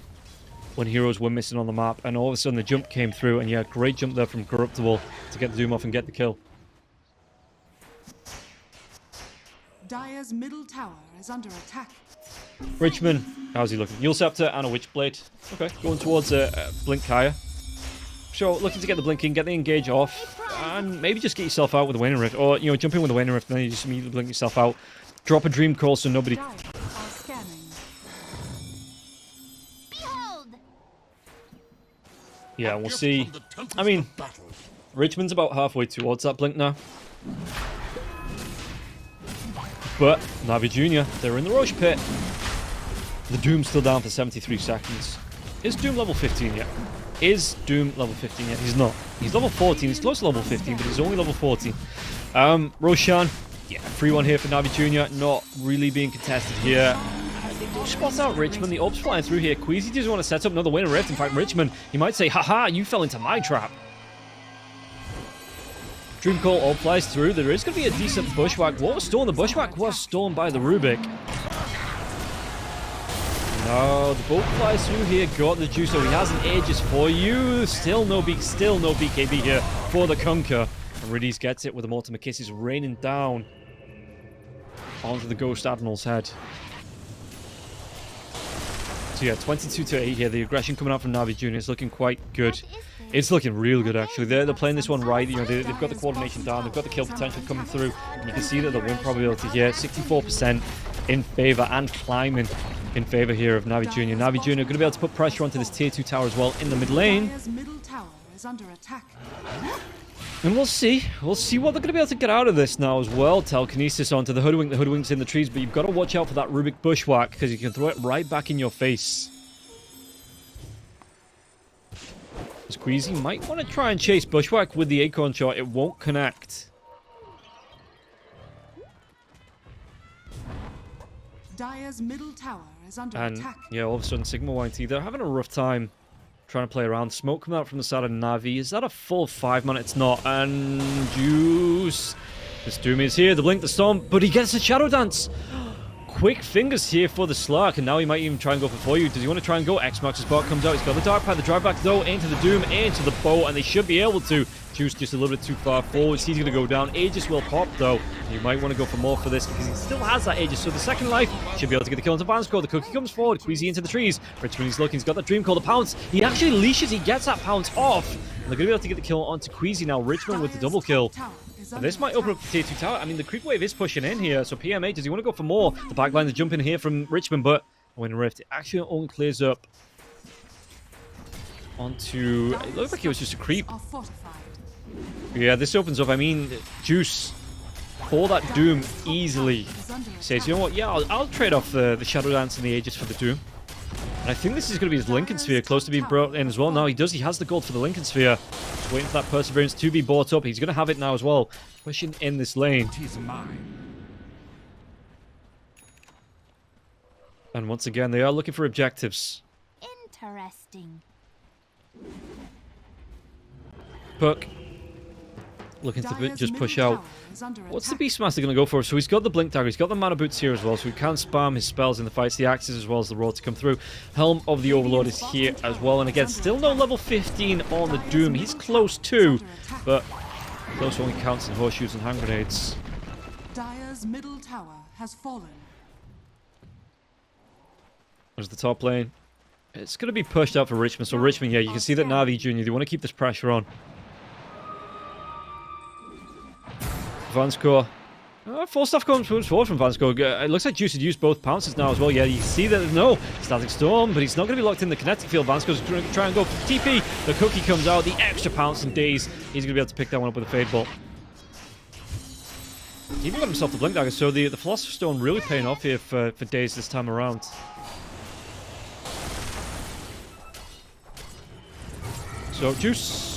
when heroes were missing on the map, and all of a sudden the jump came through, and yeah, great jump there from Corruptible to get the Doom off and get the kill. Dire's middle tower is under attack. Richmond, how's he looking? Yule Scepter and a Witchblade. Okay, going towards a Blink Kaya. So looking to get the Blinking, get the engage off, and maybe just get yourself out with the Waning Rift, or you know, jump in with the Waning Rift, and then you just immediately blink yourself out. Drop a Dream Call so nobody. Dire are scanning. Behold. Yeah, we'll see. I mean, Richmond's about halfway towards that blink now. But Navi Jr., they're in the Roche Pit. The Doom's still down for 73 seconds. Is Doom level 15 yet? Is Doom level 15 yet? He's not. He's level 14. He's close to level 15, but he's only level 14. Roshan, yeah, free one here for Navi Jr. Not really being contested here. They do spot out Richmond. The orb's flying through here. Queasy doesn't want to set up another Waning Rift. In fact, Richmond, he might say, haha, you fell into my trap. Dream Call orb flies through. There is going to be a decent bushwhack. What was stolen? The bushwhack was stolen by the Rubik. No, the boat flies through here. Got the Juice, so he has an Aegis for you. Still no BKB here for the Kunker. And Riddies gets it with the Mortimer Kisses raining down onto the Ghost Admiral's head. So yeah, 22-8 here. The aggression coming out from Navi Jr. is looking quite good. It's looking real good, actually. They're playing this one right. You know, they've got the coordination down. They've got the kill potential coming through. And you can see that the win probability here, 64% in favor and climbing in favor here of Navi Jr. Navi Jr. going to be able to put pressure onto this tier 2 tower as well in the mid lane. Dire's middle tower is under attack. And we'll see. We'll see what they're going to be able to get out of this now as well. Telekinesis onto the Hoodwink. The Hoodwink's in the trees, but you've got to watch out for that Rubik Bushwhack because you can throw it right back in your face. Squeezy might want to try and chase Bushwhack with the Acorn Shot. It won't connect. Dire's middle tower is under attack. Yeah, all of a sudden, Sigma.YNT, they're having a rough time trying to play around. Smoke coming out from the side of Navi. Is that a full 5-man? It's not. And Juice. This Doom is here. The Blink, the Storm, but he gets a Shadow Dance. Quick fingers here for the Slark, and now he might even try and go for you. Does he want to try and go? X marks the spot, comes out. He's got the Dark Path, the drive back though, into the Doom, into the bow, and they should be able to. Juice just a little bit too far forwards. He's going to go down. Aegis will pop though. You might want to go for more for this because he still has that Aegis. So the second life should be able to get the kill into Vanscore. The cookie comes forward. Queasy into the trees. Richmond is looking. He's got that Dream Call. The pounce. He actually leashes. He gets that pounce off. And they're going to be able to get the kill onto Queasy now. Richmond with the double kill. And this might open up the tier 2 tower. I mean, the creep wave is pushing in here. So PMA, does he want to go for more? The backline, the jump in here from Richmond, but when Rift, it actually only clears up onto. It looked like it was just a creep. Yeah, this opens up. I mean, Juice for that Doom easily says, you know what? Yeah, I'll trade off the Shadow Dance and the Aegis for the Doom. And I think this is going to be his Lincoln Sphere close to being brought in as well. Now he does. He has the gold for the Lincoln Sphere. Just waiting for that Perseverance to be bought up. He's going to have it now as well. Pushing in this lane. And once again, they are looking for objectives. Interesting. Puck looking to just push out. What's the Beastmaster going to go for? So he's got the Blink Dagger, he's got the Mana Boots here as well, so he can spam his spells in the fights, the Axes as well as the Roar to come through. Helm of the Overlord is here as well, and again, still no level 15 on the Doom. He's close to, but close only counts in horseshoes and hand grenades. Dire's middle tower has fallen. There's the top lane. It's going to be pushed out for Richmond. So Richmond, yeah, you can see that Navi Jr., they want to keep this pressure on. Vanskor. Full stuff comes forward from Vanskor. It looks like Juice had used both pounces now as well. Yeah, you see that no Static Storm, but he's not going to be locked in the kinetic field. Vanskor's going to try and go for TP. The cookie comes out. The extra pounce and days. He's going to be able to pick that one up with a Fade Bolt. He even got himself the Blink Dagger, so the Philosopher's Stone really paying off here for days this time around. So, Juice...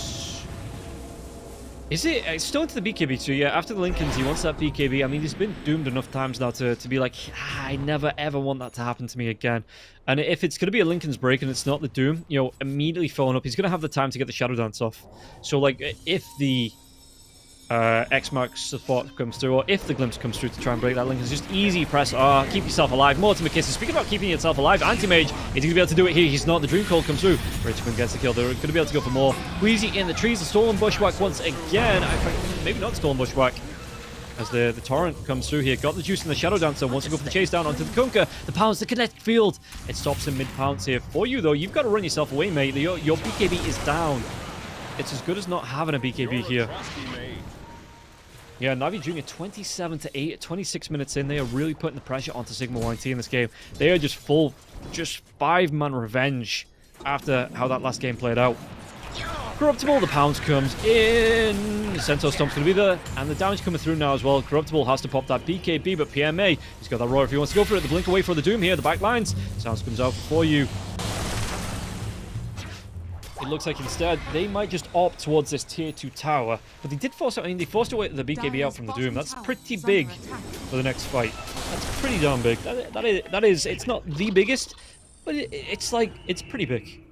Is it? It's still into the BKB, so yeah, after the Lincolns, he wants that BKB. I mean, he's been doomed enough times now to be like, I never ever want that to happen to me again. And if it's going to be a Lincoln's break and it's not the Doom, you know, immediately following up, he's going to have the time to get the Shadow Dance off. So, like, if the X-Mark support comes through, or if the Glimpse comes through to try and break that Lincoln, it's just easy press R, keep yourself alive. Mortimer Kisses. Speaking about keeping yourself alive, Anti-Mage, is he going to be able to do it here? He's not. The Dream Cold comes through. Richmond gets the kill. They're going to be able to go for more. Wheezy in the trees. The Stolen Bushwhack once again. Maybe not Stolen Bushwhack. As the Torrent comes through here. Got the juice in the Shadow Dancer. Wants to go for the chase down onto the Kunkka. The pounce, the kinetic field. It stops him mid-pounce here. For you, though, you've got to run yourself away, mate. Your BKB is down. It's as good as not having a BKB here. Yeah, Navi Jr. 27-8 at 26 minutes in. They are really putting the pressure onto Sigma.YNT in this game. They are just full, just 5-man revenge after how that last game played out. Corruptible, the pounce comes in. Centaur Stomp's going to be there. And the damage coming through now as well. Corruptible has to pop that BKB, but PMA, he's got that Roar if he wants to go for it. The blink away for the Doom here. The back lines. Sounds comes out for you. It looks like instead they might just opt towards this tier 2 tower, but they did force out. I mean, they forced away the BKB out from the Doom. That's pretty big for the next fight. That's pretty darn big. That is. It's not the biggest, but it's like it's pretty big.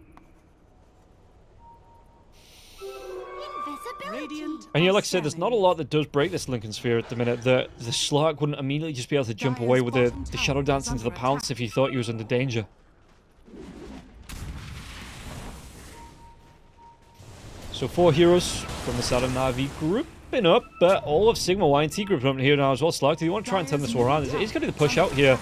And yeah, like I said, there's not a lot that does break this Lincoln Sphere at the minute. The Slark wouldn't immediately just be able to jump away with the Shadow Dance into the pounce if he thought he was under danger. So 4 heroes from the side of Navi grouping up, but all of Sigma.YNT grouping up here now as well. Slark, do you want to try and turn this war around? It's going to be the push out here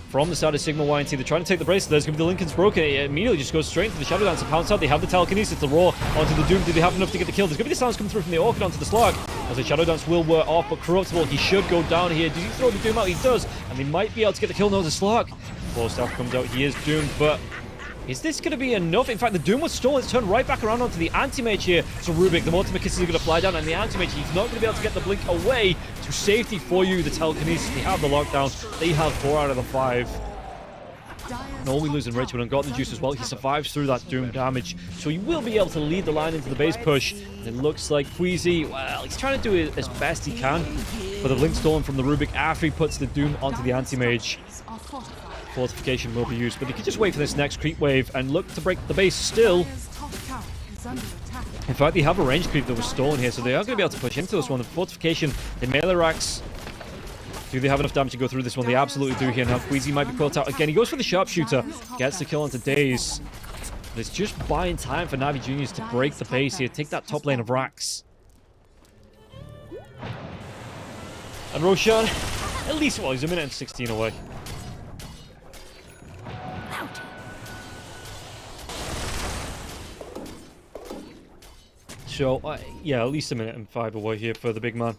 from the side of Sigma.YNT. They're trying to take the bracelet. There's going to be the Lincoln's broken. It immediately just goes straight into the Shadow Dance and pounce out. They have the telekinesis, the Roar onto the Doom. Do they have enough to get the kill? There's going to be the sounds coming through from the Orchid onto the Slark. As the Shadow Dance will wear off, but Corruptible, he should go down here. Does he throw the Doom out? He does. And they might be able to get the kill. No, the Slark. Full stuff comes out. He is doomed, but... is this going to be enough? In fact, the Doom was stolen. It's turned right back around onto the Anti-Mage here. So Rubik, the Mortimer Kisses are going to fly down, and the Anti-Mage, he's not going to be able to get the Blink away to safety for you. The Telekinesis, they have the lockdown. They have 4 out of the 5. And all we lose in Richmond and got the juice as well. He survives through that Doom damage. So he will be able to lead the line into the base push. And it looks like Queasy, well, he's trying to do it as best he can. But the Blink stolen from the Rubik after he puts the Doom onto the Anti-Mage. Fortification will be used, but they could just wait for this next creep wave and look to break the base still. In fact, they have a range creep that was stolen here, so they are going to be able to push into this one. The fortification, the melee racks. Do they have enough damage to go through this one? They absolutely do here. Now Queasy might be caught out again. He goes for the sharpshooter, gets the kill onto Daze. But it's just buying time for Navi Juniors to break the base here, take that top lane of racks. And Roshan, at least, well, he's a minute and 16 away. So, yeah, at least a minute and 5 away here for the big man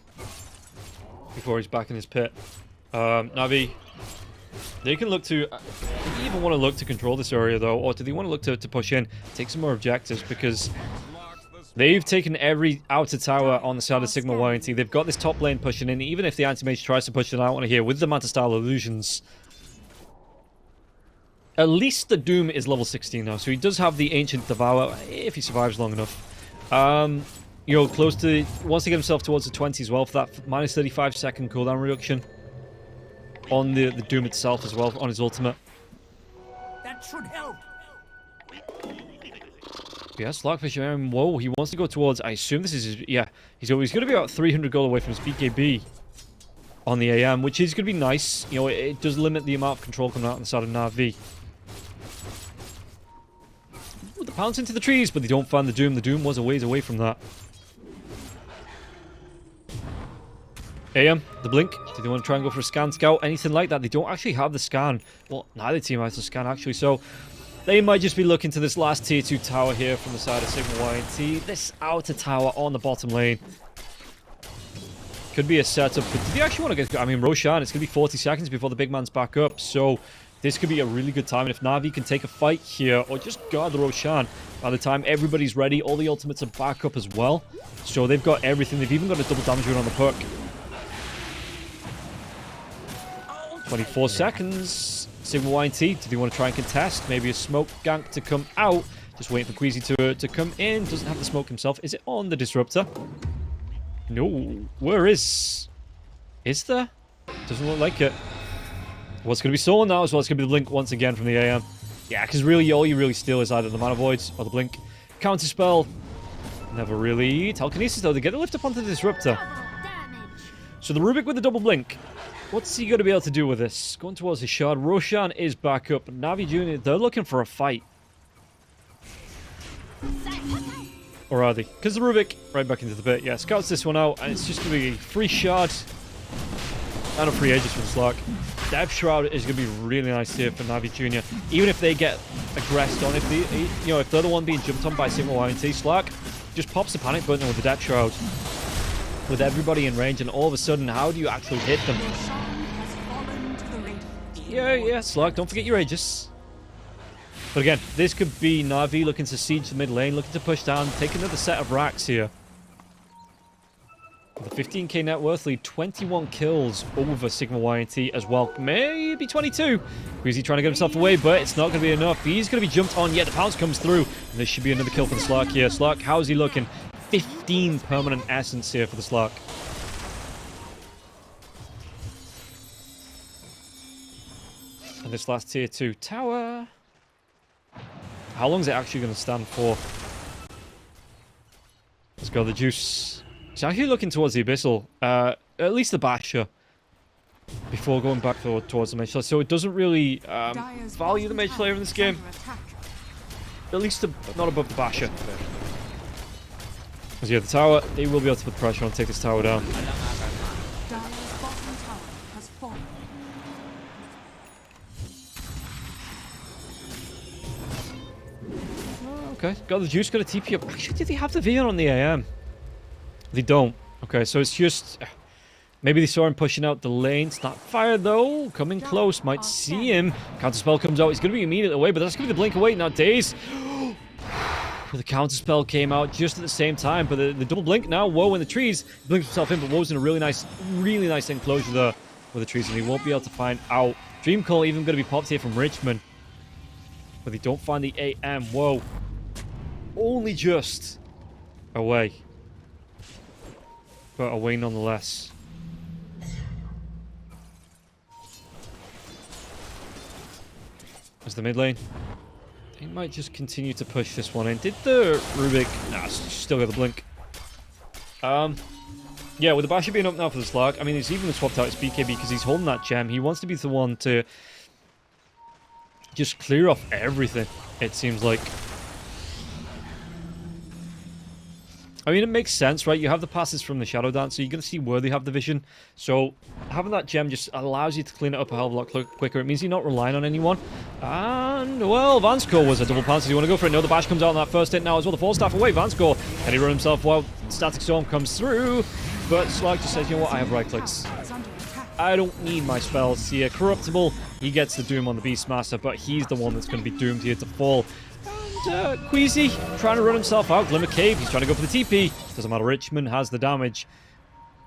before he's back in his pit. Navi, they can look to... do they even want to look to control this area, though? Or do they want to look to push in, take some more objectives? Because they've taken every outer tower on the side of Sigma.YNT. They've got this top lane pushing in. Even if the Anti-Mage tries to push it out on here with the Manta-style illusions... at least the Doom is level 16 now, so he does have the Ancient Devour, if he survives long enough. You know, close to... wants to get himself towards the 20 as well for that minus 35 second cooldown reduction on the Doom itself as well, on his ultimate. That should help. Yeah, Slarkfish, whoa, he wants to go towards... I assume this is his... yeah, he's going to be about 300 gold away from his BKB on the AM, which is going to be nice. You know, it does limit the amount of control coming out on the side of Navi. Ooh, the pounce into the trees, but they don't find the Doom. The Doom was a ways away from that. AM, the blink. Do they want to try and go for a scan scout? Anything like that? They don't actually have the scan. Well, neither team has the scan, actually. So they might just be looking to this last tier 2 tower here from the side of Sigma.YNT. This outer tower on the bottom lane. Could be a setup. But do they actually want to get... I mean, Roshan, it's going to be 40 seconds before the big man's back up. So this could be a really good time. And if Navi can take a fight here or just guard the Roshan, by the time everybody's ready, all the ultimates are back up as well. So they've got everything. They've even got a double damage rune on the puck. 24 seconds. Sigma.YNT, do they want to try and contest? Maybe a smoke gank to come out. Just waiting for Queasy to come in. Doesn't have the smoke himself. Is it on the disruptor? No. Where is? Is there? Doesn't look like it. What's going to be stolen now as well? It's going to be the blink once again from the AM. Yeah, because really all you really steal is either the mana voids or the blink. Counter spell. Never really. Telekinesis though. They get the lift up onto the disruptor. So the Rubik with the double blink. What's he going to be able to do with this? Going towards his shard. Roshan is back up. Navi Jr., they're looking for a fight. Or are they? Because the Rubik, right back into the pit. Yeah, scouts this one out, and it's just going to be a free shard. And a free Aegis for the Slark. Dev Shroud is going to be really nice here for Navi Jr. Even if they get aggressed on, if they're the one being jumped on by Sigma.YNT, Slark just pops the panic button with the Dev Shroud. With everybody in range, and all of a sudden, how do you actually hit them? Yeah, Slark, don't forget your Aegis. But again, this could be Navi looking to siege the mid lane, looking to push down, take another set of racks here. With a 15k net worth lead, 21 kills over Sigma.YNT as well. Maybe 22. Queasy trying to get himself away, but it's not going to be enough. He's going to be jumped on, yet the pounce comes through. And this should be another kill for the Slark here. Slark, how's he looking? 15 permanent essence here for the Slark. And this last tier 2 tower. How long is it actually going to stand for? Let's go, the Juice. He's actually looking towards the Abyssal. At least the Basher. Before going back towards the Mage Slayer. So it doesn't really value the Mage Slayer in this game. At least not above the Basher. Because yeah, the tower, they will be able to put pressure on, take this tower down. Okay, got the Juice, got a TP up. Actually, did they have the Vion on the AM? They don't. Okay, so it's just... Maybe they saw him pushing out the lane. Snapfire, though, coming close. Might see him. Counterspell comes out. He's going to be immediately away, but that's going to be the blink away. Now, Daze. The counterspell came out just at the same time, but the double blink now. Woe in the trees. He blinks himself in, but Woe's in a really nice enclosure there with the trees, and he won't be able to find out. Dream Call even going to be popped here from Richmond. But they don't find the AM. Whoa. Only just away. But away nonetheless. There's the mid lane. He might just continue to push this one in. Did the Rubik... Nah, still got the blink. Yeah, with the Basher being up now for the Slark, I mean, he's even swapped out his BKB because he's holding that gem. He wants to be the one to just clear off everything, it seems like. I mean, it makes sense, right? You have the passes from the Shadow Dance, so you're going to see where they have the vision. So having that gem just allows you to clean it up a hell of a lot quicker. It means you're not relying on anyone. And, well, Vanscore was a double pounce. Do you want to go for it? No, the Bash comes out on that first hit now as well. The 4-staff away. Vanscore, can he run himself while Static Storm comes through? But Slark just says, you know what? I have right clicks. I don't need my spells here. Corruptible, he gets the Doom on the Beastmaster, but he's the one that's going to be doomed here to fall. Queasy trying to run himself out. Glimmer Cave, he's trying to go for the TP. Doesn't matter, Richmond has the damage.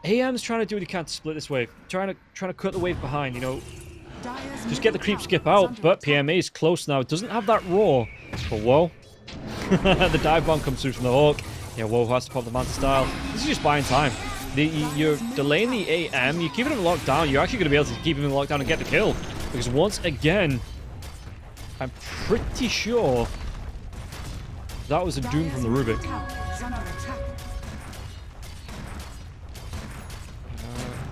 AM's trying to do what he can to split this wave. Trying to cut the wave behind, you know. Just get the creep skip out, but PMA is close now. It doesn't have that roar. But whoa. The dive bomb comes through from the Hawk. Yeah, whoa has to pop the Manta style. This is just buying time. You're delaying the AM, you're keeping him locked down. You're actually going to be able to keep him locked down and get the kill. Because once again, I'm pretty sure that was a Doom from the Rubik.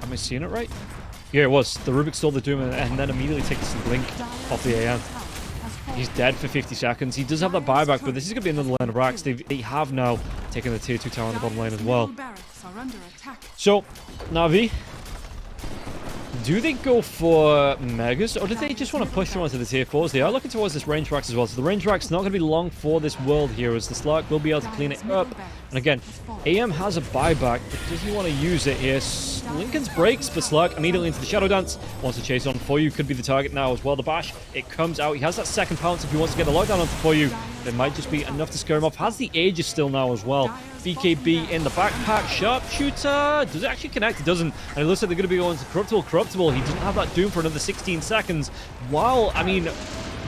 Am I seeing it right? Yeah, it was. The Rubik stole the Doom and then immediately takes the blink off the AM. He's dead for 50 seconds. He does have that buyback, but this is going to be another lane of racks. They have now taken the tier 2 tower on the bottom lane as well. So, Navi, Do they go for Megas, or do they just want to push them onto the tier 4s? They are looking towards this range racks as well, so the range rack's not going to be long for this world here, as the Slark will be able to clean it up. And again, AM has a buyback, but does he want to use it here? Lincoln's breaks, but Slark immediately into the Shadow Dance. Wants to chase on for you, could be the target now as well. The bash, it comes out. He has that second pounce if he wants to get the lockdown onto for you. It might just be enough to scare him off. Has the Aegis still now as well. BKB in the backpack. Sharpshooter. Does it actually connect? It doesn't. And it looks like they're going to be going to Corruptible. Corruptible. He doesn't have that Doom for another 16 seconds. While, I mean,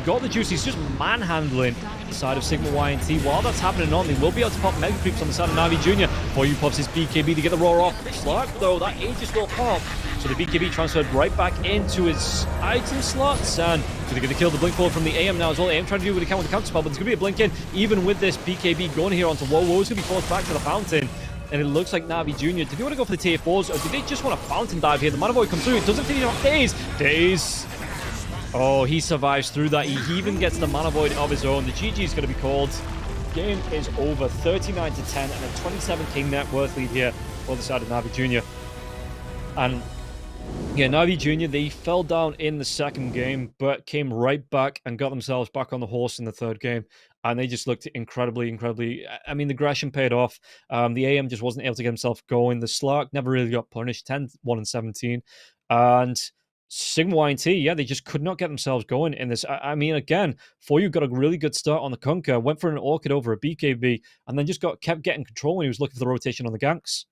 got the juice. He's just manhandling the side of Sigma.YNT. While that's happening on, they will be able to pop Mega Creeps on the side of NAVI Jr. For you pops his BKB to get the roar off. Slark, though, that Aegis will pop. So the BKB transferred right back into his item slots. And so they're going to kill the blink forward from the AM now as well. AM trying to do what he can with the counter spell, but there's going to be a blink in. Even with this BKB going here onto Woe, Woe's going to be forced back to the fountain. And it looks like Navi Jr. Did he want to go for the tier 4s, or did they just want a fountain dive here? The Mana Void comes through. It doesn't finish off Daze. Daze. Oh, he survives through that. He even gets the Mana Void of his own. The GG is going to be called. Game is over. 39 to 10 and a 27k net worth lead here for the side of Navi Jr. And yeah, Navi Jr., they fell down in the second game, but came right back and got themselves back on the horse in the third game. And they just looked incredibly. I mean, the aggression paid off. The AM just wasn't able to get himself going. The Slark never really got punished. 10-1-17. And Sigma.YNT, yeah, they just could not get themselves going in this. I mean, again, For You got a really good start on the Kunkka, went for an Orchid over a BKB, and then just kept getting control when he was looking for the rotation on the ganks.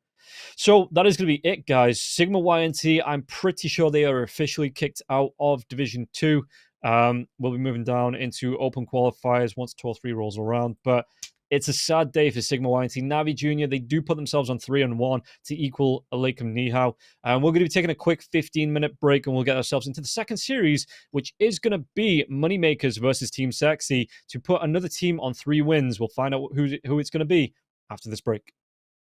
So that is going to be it, guys. Sigma.YNT, I'm pretty sure they are officially kicked out of Division 2. We'll be moving down into open qualifiers once Tour 3 rolls around. But it's a sad day for Sigma.YNT. Navi Jr., they do put themselves on 3-1 to equal Aleikum Nihao. And we're going to be taking a quick 15-minute break, and we'll get ourselves into the second series, which is going to be Moneymakers versus Team Sexy to put another team on 3 wins. We'll find out who it's going to be after this break.